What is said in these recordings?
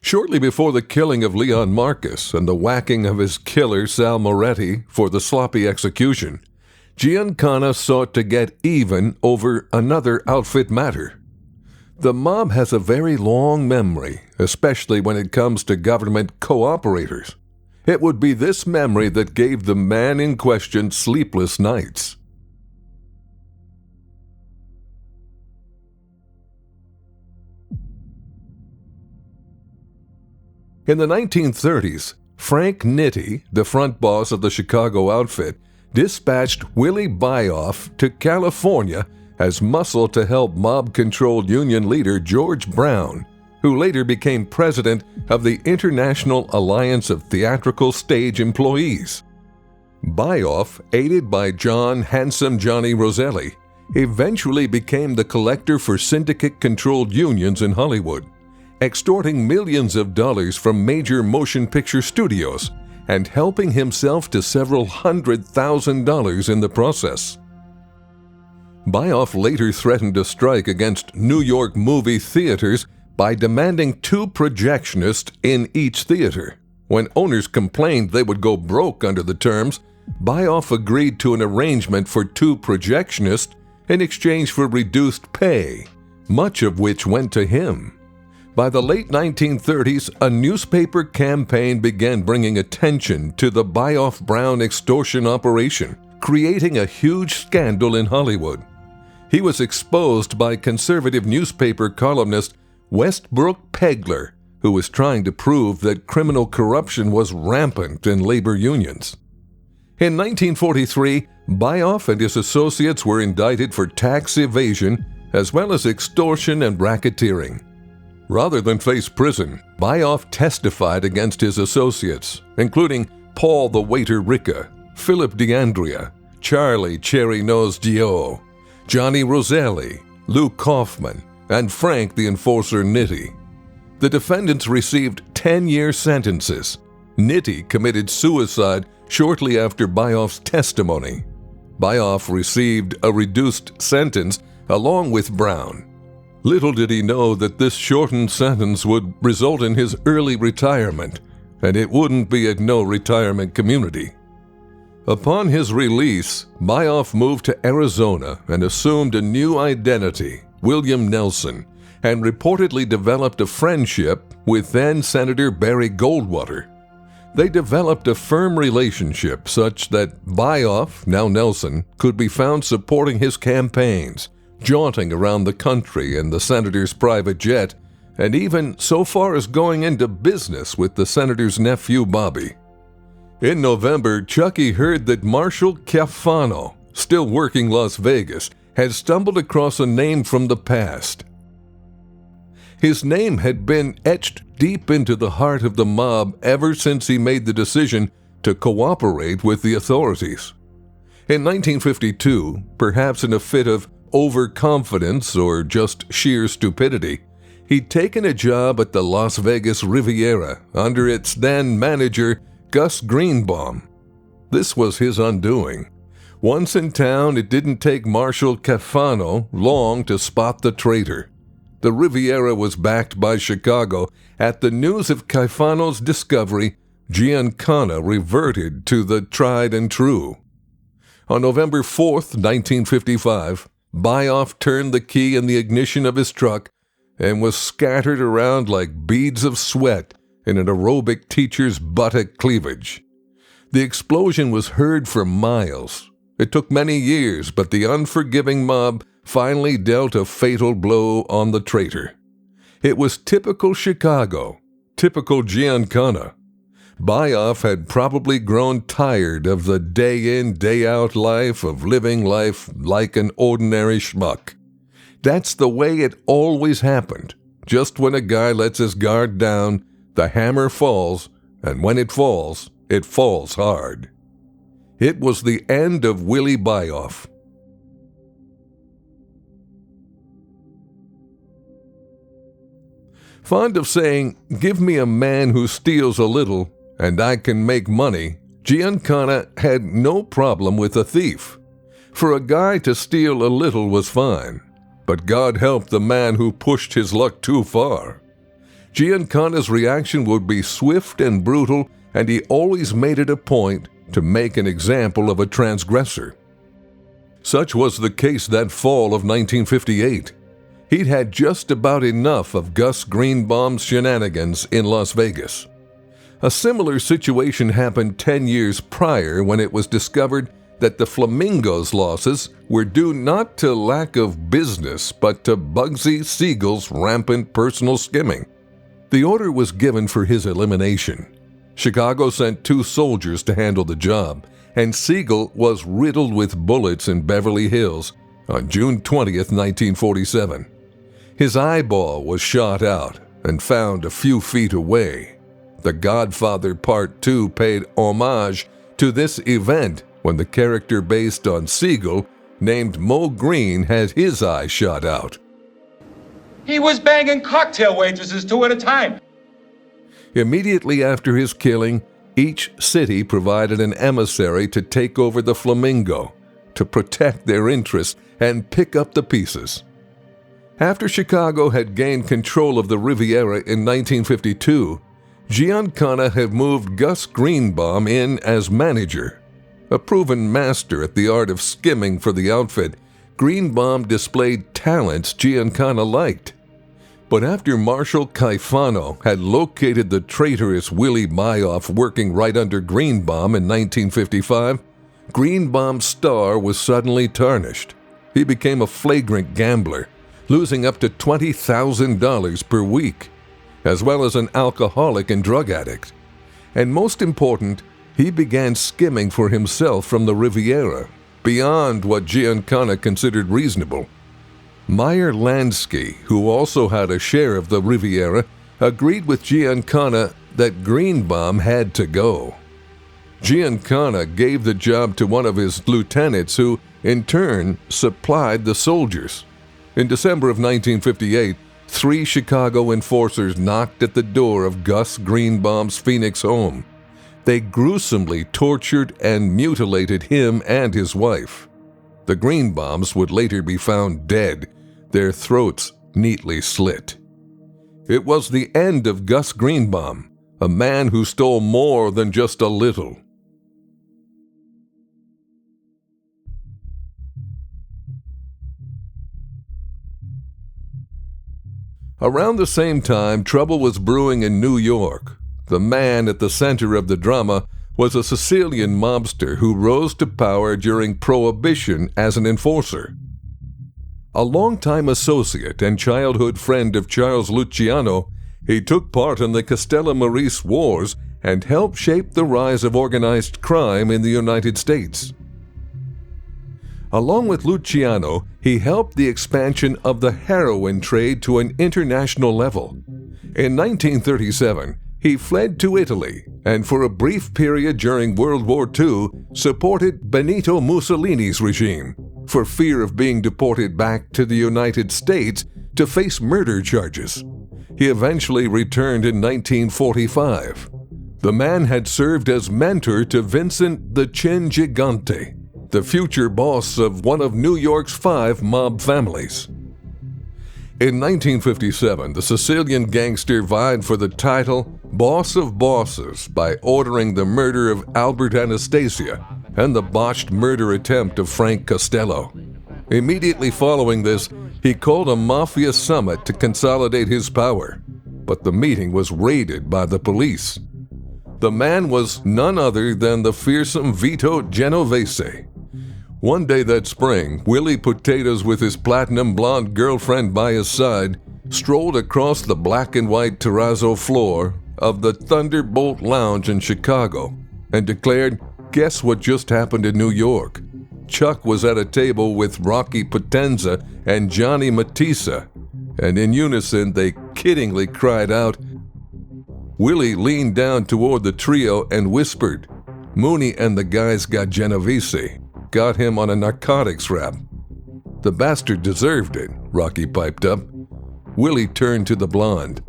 Shortly before the killing of Leon Marcus and the whacking of his killer Sal Moretti for the sloppy execution, Giancana sought to get even over another outfit matter. The mob has a very long memory, especially when it comes to government cooperators. It would be this memory that gave the man in question sleepless nights. In the 1930s, Frank Nitti, the front boss of the Chicago outfit, dispatched Willie Bioff to California as muscle to help mob-controlled union leader George Brown, who later became president of the International Alliance of Theatrical Stage Employees. Bioff, aided by John Handsome Johnny Roselli, eventually became the collector for syndicate-controlled unions in Hollywood, extorting millions of dollars from major motion picture studios and helping himself to several $100,000 in the process. Bioff later threatened a strike against New York movie theaters by demanding 2 projectionists in each theater. When owners complained they would go broke under the terms, Bioff agreed to an arrangement for 2 projectionists in exchange for reduced pay, much of which went to him. By the late 1930s, a newspaper campaign began bringing attention to the Bioff-Brown extortion operation, creating a huge scandal in Hollywood. He was exposed by conservative newspaper columnist Westbrook Pegler, who was trying to prove that criminal corruption was rampant in labor unions. In 1943, Bioff and his associates were indicted for tax evasion as well as extortion and racketeering. Rather than face prison, Bioff testified against his associates, including Paul the Waiter Ricca, Philip DeAndrea, Charlie Cherry Nose Dio, Johnny Roselli, Lou Kaufman, and Frank the Enforcer Nitti. The defendants received 10-year sentences. Nitti committed suicide shortly after Bioff's testimony. Bioff received a reduced sentence along with Brown. Little did he know that this shortened sentence would result in his early retirement, and it wouldn't be at no retirement community. Upon his release, Bioff moved to Arizona and assumed a new identity, William Nelson, and reportedly developed a friendship with then-Senator Barry Goldwater. They developed a firm relationship such that Bioff, now Nelson, could be found supporting his campaigns, jaunting around the country in the senator's private jet, and even so far as going into business with the senator's nephew Bobby. In November, Chuckie heard that Marshall Cafano, still working Las Vegas, had stumbled across a name from the past. His name had been etched deep into the heart of the mob ever since he made the decision to cooperate with the authorities. In 1952, perhaps in a fit of overconfidence or just sheer stupidity, he'd taken a job at the Las Vegas Riviera under its then manager, Gus Greenbaum. This was his undoing. Once in town, it didn't take Marshall Cafano long to spot the traitor. The Riviera was backed by Chicago. At the news of Cafano's discovery, Giancana reverted to the tried and true. On November 4th, 1955, Bioff turned the key in the ignition of his truck and was scattered around like beads of sweat in an aerobic teacher's buttock cleavage. The explosion was heard for miles. It took many years, but the unforgiving mob finally dealt a fatal blow on the traitor. It was typical Chicago, typical Giancana. Bioff had probably grown tired of the day-in, day-out life of living life like an ordinary schmuck. That's the way it always happened. Just when a guy lets his guard down, the hammer falls, and when it falls hard. It was the end of Willie Bioff. Fond of saying, "Give me a man who steals a little, and I can make money," Giancana had no problem with a thief. For a guy to steal a little was fine, but God help the man who pushed his luck too far. Giancana's reaction would be swift and brutal, and he always made it a point to make an example of a transgressor. Such was the case that fall of 1958. He'd had just about enough of Gus Greenbaum's shenanigans in Las Vegas. A similar situation happened 10 years prior when it was discovered that the Flamingo's losses were due not to lack of business, but to Bugsy Siegel's rampant personal skimming. The order was given for his elimination. Chicago sent 2 soldiers to handle the job, and Siegel was riddled with bullets in Beverly Hills on June 20th, 1947. His eyeball was shot out and found a few feet away. The Godfather Part 2 paid homage to this event when the character based on Siegel, named Moe Green, had his eye shot out. He was banging cocktail waitresses 2 at a time. Immediately after his killing, each city provided an emissary to take over the Flamingo, to protect their interests and pick up the pieces. After Chicago had gained control of the Riviera in 1952, Giancana had moved Gus Greenbaum in as manager. A proven master at the art of skimming for the outfit, Greenbaum displayed talents Giancana liked. But after Marshal Caifano had located the traitorous Willie Bioff working right under Greenbaum in 1955, Greenbaum's star was suddenly tarnished. He became a flagrant gambler, losing up to $20,000 per week, as well as an alcoholic and drug addict. And most important, he began skimming for himself from the Riviera, beyond what Giancana considered reasonable. Meyer Lansky, who also had a share of the Riviera, agreed with Giancana that Greenbaum had to go. Giancana gave the job to one of his lieutenants who, in turn, supplied the soldiers. In December of 1958, 3 Chicago enforcers knocked at the door of Gus Greenbaum's Phoenix home. They gruesomely tortured and mutilated him and his wife. The Greenbaums would later be found dead, their throats neatly slit. It was the end of Gus Greenbaum, a man who stole more than just a little. Around the same time, trouble was brewing in New York. The man at the center of the drama was a Sicilian mobster who rose to power during Prohibition as an enforcer. A longtime associate and childhood friend of Charles Luciano, he took part in the Castellammarese Wars and helped shape the rise of organized crime in the United States. Along with Luciano, he helped the expansion of the heroin trade to an international level. In 1937, he fled to Italy and for a brief period during World War II supported Benito Mussolini's regime for fear of being deported back to the United States to face murder charges. He eventually returned in 1945. The man had served as mentor to Vincent the Chin Gigante, the future boss of one of New York's 5 mob families. In 1957, the Sicilian gangster vied for the title Boss of Bosses by ordering the murder of Albert Anastasia and the botched murder attempt of Frank Costello. Immediately following this, he called a mafia summit to consolidate his power, but the meeting was raided by the police. The man was none other than the fearsome Vito Genovese. One day that spring, Willie Potatoes, with his platinum blonde girlfriend by his side, strolled across the black and white terrazzo floor of the Thunderbolt Lounge in Chicago and declared, "Guess what just happened in New York? Chuck was at a table with Rocky Potenza and Johnny Matissa," and in unison they kiddingly cried out. Willie leaned down toward the trio and whispered, "Mooney and the guys got Genovese. Got him on a narcotics rap." "The bastard deserved it," Rocky piped up. Willie turned to the blonde.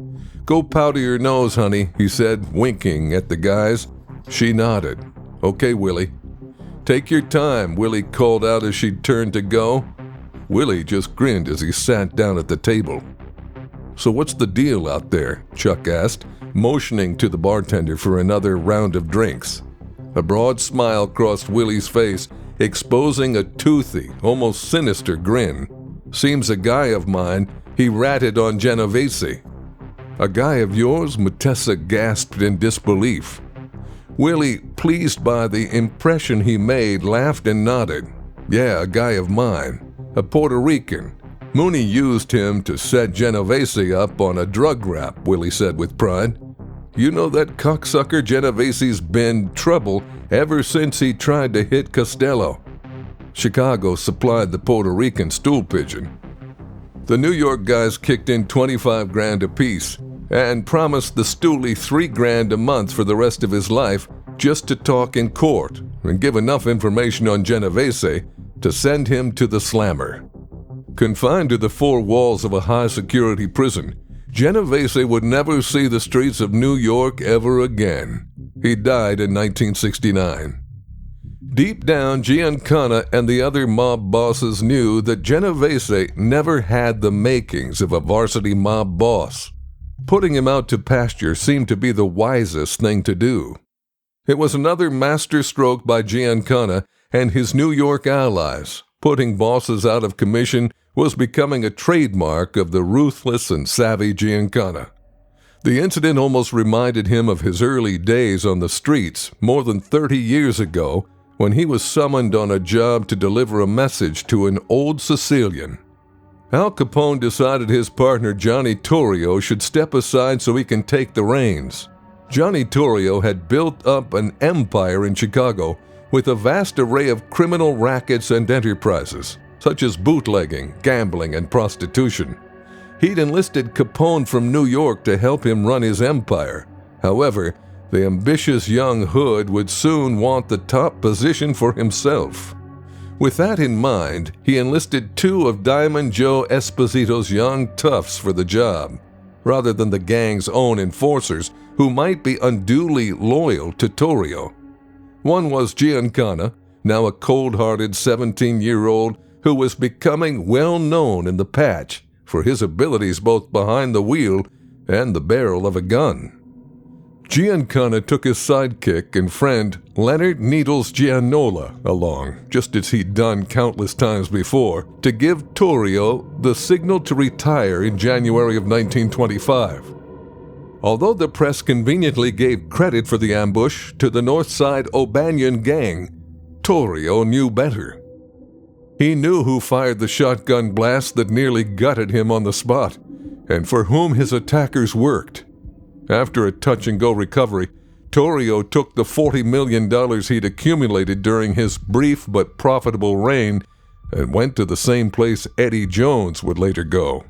"Go powder your nose, honey," he said, winking at the guys. She nodded. "Okay, Willie." "Take your time," Willie called out as she turned to go. Willie just grinned as he sat down at the table. "So what's the deal out there?" Chuck asked, motioning to the bartender for another round of drinks. A broad smile crossed Willie's face, exposing a toothy, almost sinister grin. "Seems a guy of mine," he ratted on Genovese. "A guy of yours?" Mutessa gasped in disbelief. Willie, pleased by the impression he made, laughed and nodded. "Yeah, a guy of mine. A Puerto Rican. Mooney used him to set Genovese up on a drug rap," Willie said with pride. "You know that cocksucker Genovese's been trouble ever since he tried to hit Costello." Chicago supplied the Puerto Rican stool pigeon. The New York guys kicked in $25,000 apiece and promised the stoolie $3,000 a month for the rest of his life just to talk in court and give enough information on Genovese to send him to the slammer. Confined to the four walls of a high-security prison, Genovese would never see the streets of New York ever again. He died in 1969. Deep down, Giancana and the other mob bosses knew that Genovese never had the makings of a varsity mob boss. Putting him out to pasture seemed to be the wisest thing to do. It was another masterstroke by Giancana and his New York allies. Putting bosses out of commission was becoming a trademark of the ruthless and savvy Giancana. The incident almost reminded him of his early days on the streets more than 30 years ago when he was summoned on a job to deliver a message to an old Sicilian. Al Capone decided his partner Johnny Torrio should step aside so he can take the reins. Johnny Torrio had built up an empire in Chicago with a vast array of criminal rackets and enterprises, such as bootlegging, gambling, and prostitution. He'd enlisted Capone from New York to help him run his empire. However, the ambitious young hood would soon want the top position for himself. With that in mind, he enlisted two of Diamond Joe Esposito's young toughs for the job, rather than the gang's own enforcers who might be unduly loyal to Torrio. One was Giancana, now a cold-hearted 17-year-old who was becoming well-known in the patch for his abilities both behind the wheel and the barrel of a gun. Giancana took his sidekick and friend Leonard Needles Gianola along, just as he'd done countless times before, to give Torrio the signal to retire in January of 1925. Although the press conveniently gave credit for the ambush to the North Side O'Banion gang, Torrio knew better. He knew who fired the shotgun blast that nearly gutted him on the spot, and for whom his attackers worked. After a touch-and-go recovery, Torrio took the $40 million he'd accumulated during his brief but profitable reign and went to the same place Eddie Jones would later go.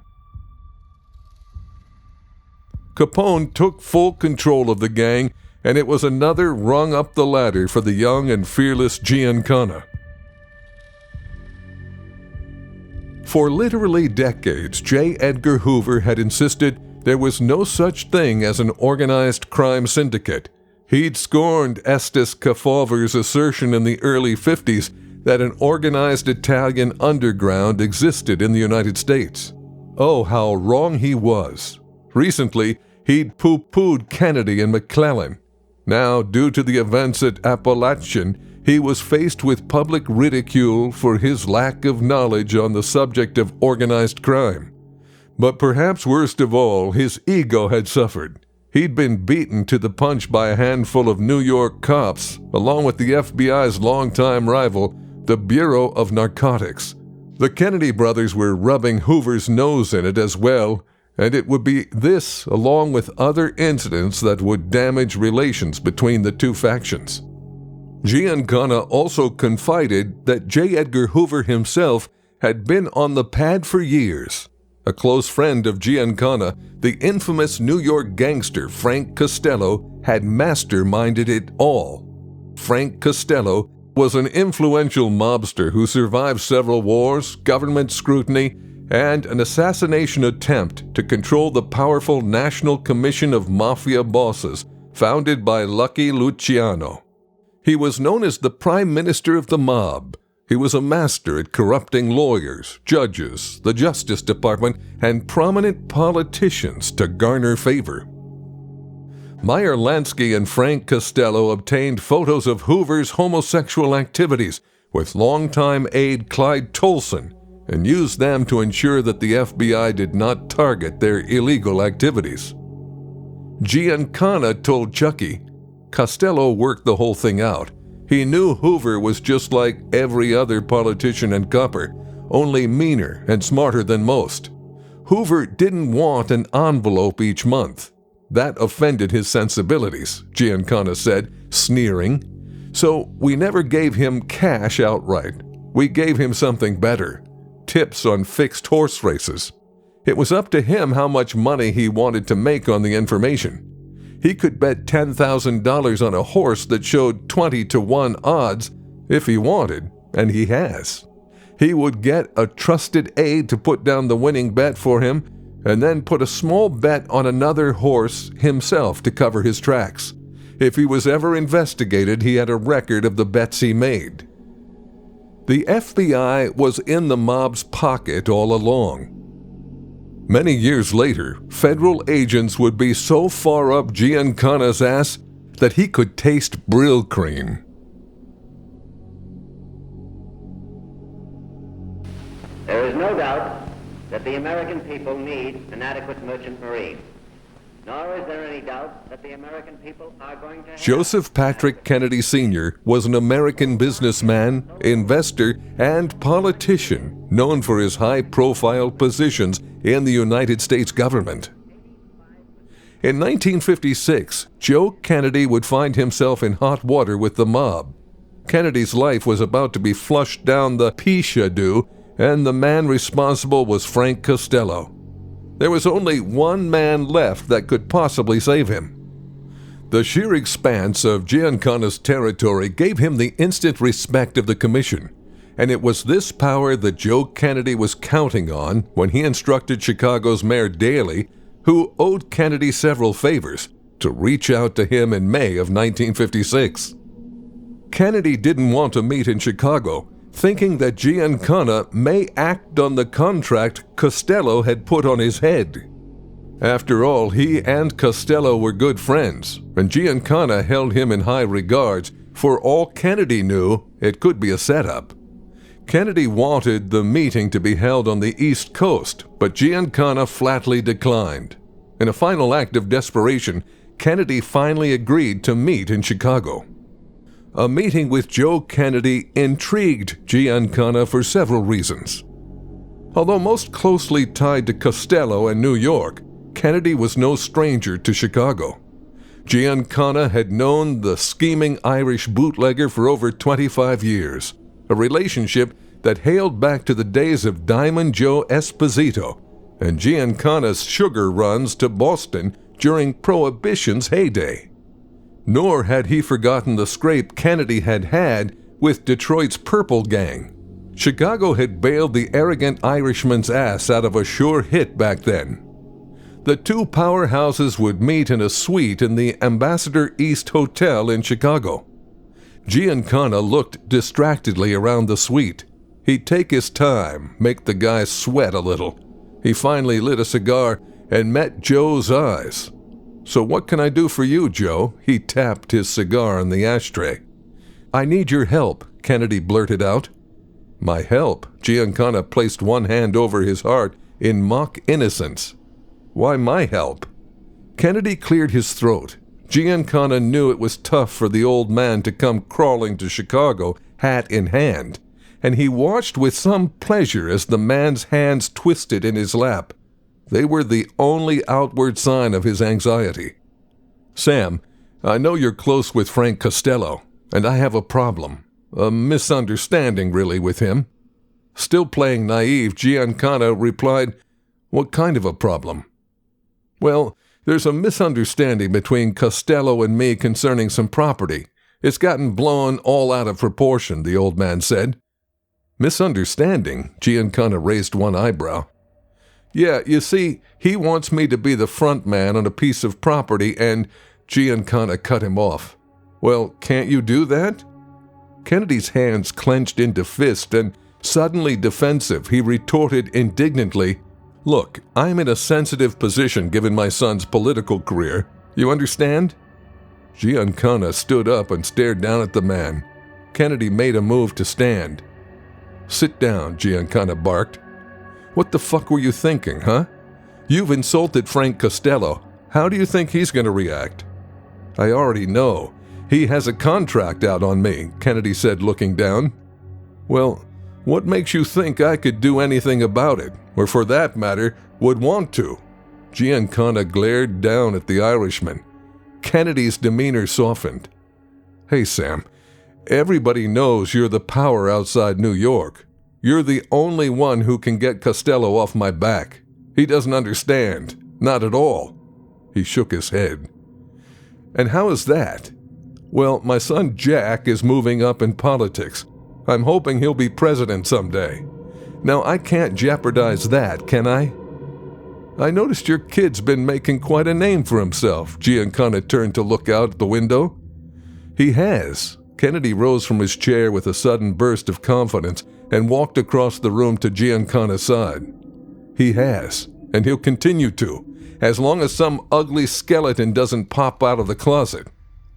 Capone took full control of the gang, and it was another rung up the ladder for the young and fearless Giancana. For literally decades, J. Edgar Hoover had insisted there was no such thing as an organized crime syndicate. He'd scorned Estes Kefauver's assertion in the early 50s that an organized Italian underground existed in the United States. Oh, how wrong he was. Recently, he'd poo-pooed Kennedy and McClellan. Now, due to the events at Appalachian, he was faced with public ridicule for his lack of knowledge on the subject of organized crime. But perhaps worst of all, his ego had suffered. He'd been beaten to the punch by a handful of New York cops, along with the FBI's longtime rival, the Bureau of Narcotics. The Kennedy brothers were rubbing Hoover's nose in it as well, and it would be this, along with other incidents, that would damage relations between the two factions. Giancana also confided that J. Edgar Hoover himself had been on the pad for years. A close friend of Giancana, the infamous New York gangster Frank Costello, had masterminded it all. Frank Costello was an influential mobster who survived several wars, government scrutiny, and an assassination attempt to control the powerful National Commission of Mafia Bosses, founded by Lucky Luciano. He was known as the Prime Minister of the Mob. He was a master at corrupting lawyers, judges, the Justice Department, and prominent politicians to garner favor. Meyer Lansky and Frank Costello obtained photos of Hoover's homosexual activities with longtime aide Clyde Tolson and used them to ensure that the FBI did not target their illegal activities. Giancana told Chuckie, "Costello worked the whole thing out. He knew Hoover was just like every other politician and copper, only meaner and smarter than most. Hoover didn't want an envelope each month. That offended his sensibilities," Giancana said, sneering. "So we never gave him cash outright. We gave him something better, tips on fixed horse races. It was up to him how much money he wanted to make on the information. He could bet $10,000 on a horse that showed 20-1 odds if he wanted, and he has. He would get a trusted aide to put down the winning bet for him and then put a small bet on another horse himself to cover his tracks. If he was ever investigated, he had a record of the bets he made." The FBI was in the mob's pocket all along. Many years later, federal agents would be so far up Giancana's ass that he could taste Brill cream. There is no doubt that the American people need an adequate merchant marine. Nor is there any doubt that the American people are going to have... Joseph Patrick Kennedy Sr. was an American businessman, investor, and politician known for his high-profile positions in the United States government. In 1956, Joe Kennedy would find himself in hot water with the mob. Kennedy's life was about to be flushed down the Pishadu, and the man responsible was Frank Costello. There was only one man left that could possibly save him. The sheer expanse of Giancana's territory gave him the instant respect of the commission, and it was this power that Joe Kennedy was counting on when he instructed Chicago's Mayor Daley, who owed Kennedy several favors, to reach out to him in May of 1956. Kennedy didn't want to meet in Chicago, thinking that Giancana may act on the contract Costello had put on his head. After all, he and Costello were good friends, and Giancana held him in high regards. For all Kennedy knew, it could be a setup. Kennedy wanted the meeting to be held on the East Coast, but Giancana flatly declined. In a final act of desperation, Kennedy finally agreed to meet in Chicago. A meeting with Joe Kennedy intrigued Giancana for several reasons. Although most closely tied to Costello and New York, Kennedy was no stranger to Chicago. Giancana had known the scheming Irish bootlegger for over 25 years, a relationship that hailed back to the days of Diamond Joe Esposito and Giancana's sugar runs to Boston during Prohibition's heyday. Nor had he forgotten the scrape Kennedy had had with Detroit's Purple Gang. Chicago had bailed the arrogant Irishman's ass out of a sure hit back then. The two powerhouses would meet in a suite in the Ambassador East Hotel in Chicago. Giancana looked distractedly around the suite. He'd take his time, make the guy sweat a little. He finally lit a cigar and met Joe's eyes. "So what can I do for you, Joe?" He tapped his cigar on the ashtray. "I need your help," Kennedy blurted out. "My help?" Giancana placed one hand over his heart in mock innocence. "Why my help?" Kennedy cleared his throat. Giancana knew it was tough for the old man to come crawling to Chicago, hat in hand, and he watched with some pleasure as the man's hands twisted in his lap. They were the only outward sign of his anxiety. "Sam, I know you're close with Frank Costello, and I have a problem. A misunderstanding, really, with him." Still playing naive, Giancana replied, "What kind of a problem?" "Well, there's a misunderstanding between Costello and me concerning some property. It's gotten blown all out of proportion," the old man said. "Misunderstanding?" Giancana raised one eyebrow. "Yeah, you see, he wants me to be the front man on a piece of property and..." Giancana cut him off. "Well, can't you do that?" Kennedy's hands clenched into fists, and suddenly defensive, he retorted indignantly, "Look, I'm in a sensitive position given my son's political career. You understand?" Giancana stood up and stared down at the man. Kennedy made a move to stand. "Sit down," Giancana barked. "What the fuck were you thinking, huh? You've insulted Frank Costello. How do you think he's going to react?" "I already know. He has a contract out on me," Kennedy said, looking down. "Well, what makes you think I could do anything about it, or for that matter, would want to?" Giancana glared down at the Irishman. Kennedy's demeanor softened. "Hey, Sam, everybody knows you're the power outside New York. You're the only one who can get Costello off my back. He doesn't understand. Not at all." He shook his head. "And how is that?" "Well, my son Jack is moving up in politics. I'm hoping he'll be president someday. Now, I can't jeopardize that, can I?" "I noticed your kid's been making quite a name for himself." Giancana turned to look out the window. "He has." Kennedy rose from his chair with a sudden burst of confidence and walked across the room to Giancana's side. "He has, and he'll continue to, as long as some ugly skeleton doesn't pop out of the closet.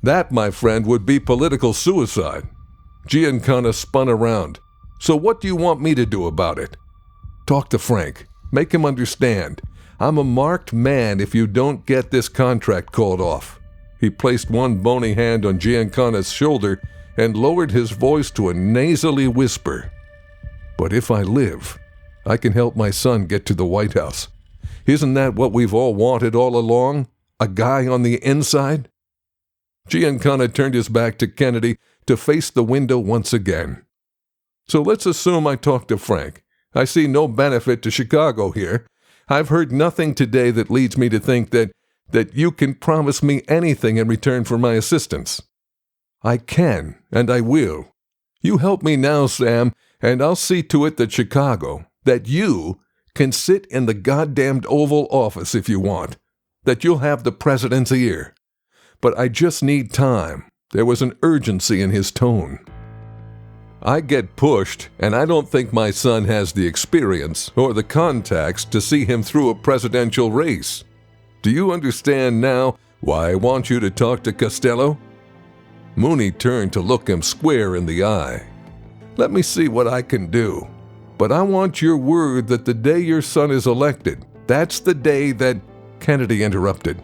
That, my friend, would be political suicide." Giancana spun around. "So what do you want me to do about it?" "Talk to Frank. Make him understand. I'm a marked man if you don't get this contract called off." He placed one bony hand on Giancana's shoulder and lowered his voice to a nasally whisper. "But if I live, I can help my son get to the White House. Isn't that what we've all wanted all along? A guy on the inside?" Giancana turned his back to Kennedy to face the window once again. "So let's assume I talk to Frank. I see no benefit to Chicago here. I've heard nothing today that leads me to think that you can promise me anything in return for my assistance." "I can, and I will. You help me now, Sam, and I'll see to it that Chicago, that you, can sit in the goddamned Oval Office if you want, that you'll have the president's ear. But I just need time." There was an urgency in his tone. "I get pushed, and I don't think my son has the experience or the contacts to see him through a presidential race. Do you understand now why I want you to talk to Costello?" Mooney turned to look him square in the eye. "Let me see what I can do. But I want your word that the day your son is elected, that's the day that—" Kennedy interrupted.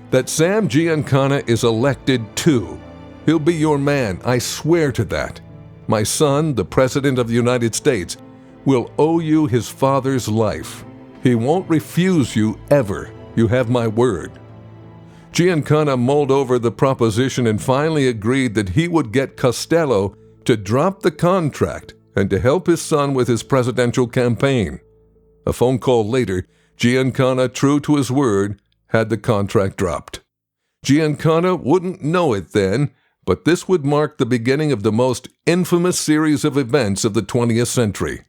"That Sam Giancana is elected too. He'll be your man, I swear to that. My son, the President of the United States, will owe you his father's life. He won't refuse you ever. You have my word." Giancana mulled over the proposition and finally agreed that he would get Costello to drop the contract and to help his son with his presidential campaign. A phone call later, Giancana, true to his word, had the contract dropped. Giancana wouldn't know it then, but this would mark the beginning of the most infamous series of events of the 20th century.